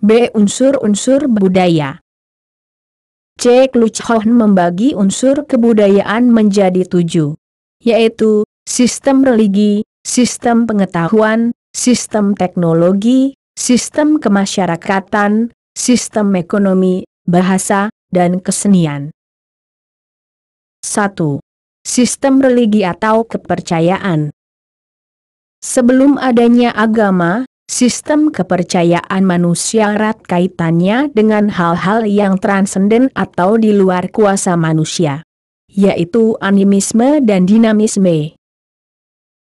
B. Unsur-unsur budaya. C. Kluchhohn membagi unsur kebudayaan menjadi 7, yaitu sistem religi, sistem pengetahuan, sistem teknologi, sistem kemasyarakatan, sistem ekonomi, bahasa, dan kesenian. 1. Sistem religi atau kepercayaan. Sebelum adanya agama, sistem kepercayaan manusia erat kaitannya dengan hal-hal yang transenden atau di luar kuasa manusia, yaitu animisme dan dinamisme.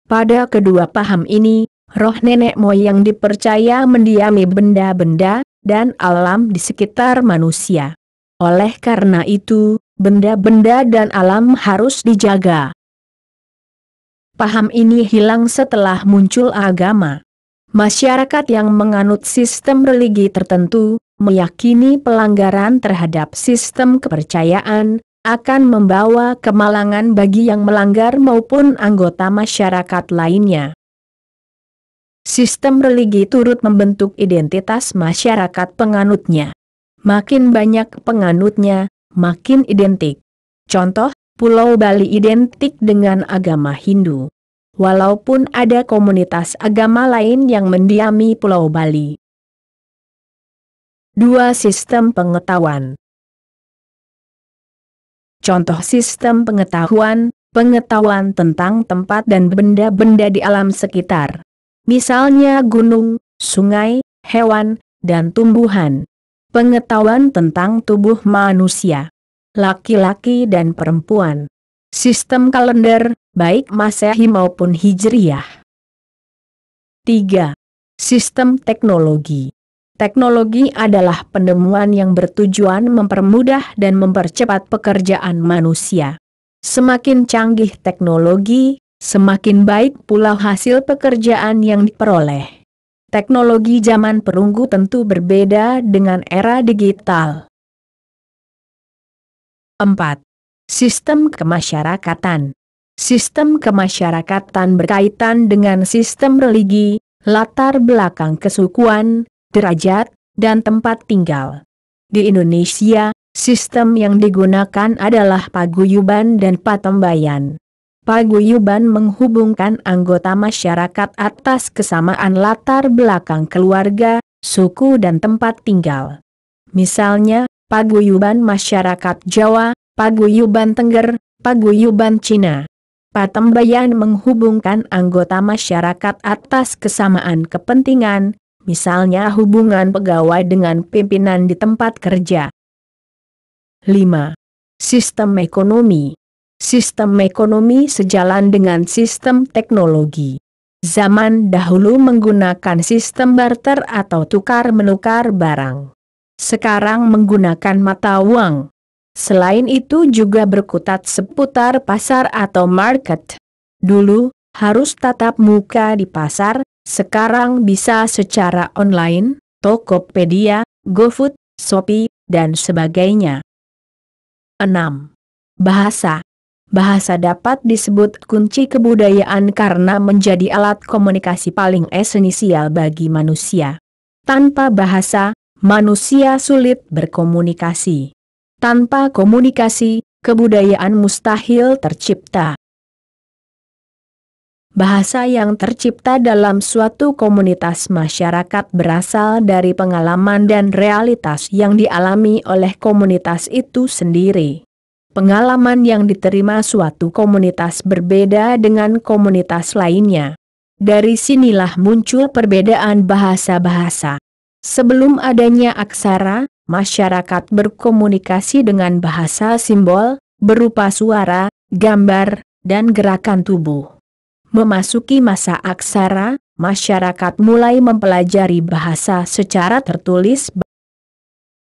Pada kedua paham ini, roh nenek moyang dipercaya mendiami benda-benda dan alam di sekitar manusia. Oleh karena itu, benda-benda dan alam harus dijaga. Paham ini hilang setelah muncul agama. Masyarakat yang menganut sistem religi tertentu, meyakini pelanggaran terhadap sistem kepercayaan, akan membawa kemalangan bagi yang melanggar maupun anggota masyarakat lainnya. Sistem religi turut membentuk identitas masyarakat penganutnya. Makin banyak penganutnya, makin identik. Contoh, Pulau Bali identik dengan agama Hindu. Walaupun ada komunitas agama lain yang mendiami Pulau Bali. 2. Sistem pengetahuan. Contoh sistem pengetahuan, pengetahuan tentang tempat dan benda-benda di alam sekitar. Misalnya gunung, sungai, hewan, dan tumbuhan. Pengetahuan tentang tubuh manusia, laki-laki dan perempuan. Sistem kalender, baik Masehi maupun Hijriyah. 3. Sistem teknologi. Teknologi adalah penemuan yang bertujuan mempermudah dan mempercepat pekerjaan manusia. Semakin canggih teknologi, semakin baik pula hasil pekerjaan yang diperoleh. Teknologi zaman perunggu tentu berbeda dengan era digital. 4. Sistem kemasyarakatan. Sistem kemasyarakatan berkaitan dengan sistem religi, latar belakang kesukuan, derajat, dan tempat tinggal. Di Indonesia, sistem yang digunakan adalah paguyuban dan patembayan. Paguyuban menghubungkan anggota masyarakat atas kesamaan latar belakang keluarga, suku dan tempat tinggal. Misalnya, paguyuban masyarakat Jawa, paguyuban Tengger, paguyuban Cina. Patembayan menghubungkan anggota masyarakat atas kesamaan kepentingan, misalnya hubungan pegawai dengan pimpinan di tempat kerja. 5. Sistem ekonomi. Sistem ekonomi sejalan dengan sistem teknologi. Zaman dahulu menggunakan sistem barter atau tukar-menukar barang. Sekarang menggunakan mata uang. Selain itu juga berkutat seputar pasar atau market. Dulu, harus tatap muka di pasar, sekarang bisa secara online, Tokopedia, GoFood, Shopee, dan sebagainya. 6. Bahasa. Bahasa dapat disebut kunci kebudayaan karena menjadi alat komunikasi paling esensial bagi manusia. Tanpa bahasa, manusia sulit berkomunikasi. Tanpa komunikasi, kebudayaan mustahil tercipta. Bahasa yang tercipta dalam suatu komunitas masyarakat berasal dari pengalaman dan realitas yang dialami oleh komunitas itu sendiri. Pengalaman yang diterima suatu komunitas berbeda dengan komunitas lainnya. Dari sinilah muncul perbedaan bahasa-bahasa. Sebelum adanya aksara, masyarakat berkomunikasi dengan bahasa simbol, berupa suara, gambar, dan gerakan tubuh. Memasuki masa aksara, masyarakat mulai mempelajari bahasa secara tertulis.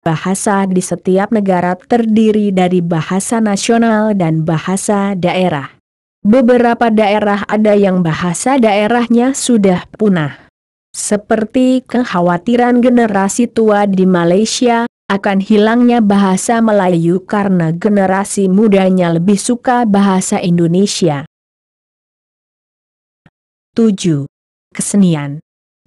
Bahasa di setiap negara terdiri dari bahasa nasional dan bahasa daerah. Beberapa daerah ada yang bahasa daerahnya sudah punah. Seperti kekhawatiran generasi tua di Malaysia akan hilangnya bahasa Melayu karena generasi mudanya lebih suka bahasa Indonesia. 7. Kesenian.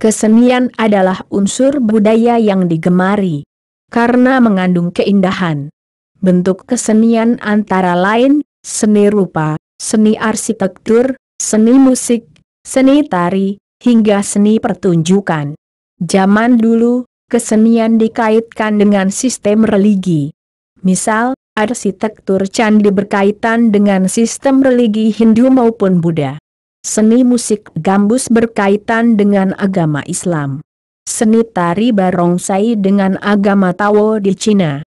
Kesenian adalah unsur budaya yang digemari karena mengandung keindahan. Bentuk kesenian antara lain seni rupa, seni arsitektur, seni musik, seni tari, hingga seni pertunjukan. Zaman dulu, kesenian dikaitkan dengan sistem religi. Misal, arsitektur candi berkaitan dengan sistem religi Hindu maupun Buddha. Seni musik gambus berkaitan dengan agama Islam. Seni tari barongsai dengan agama Tao di Cina.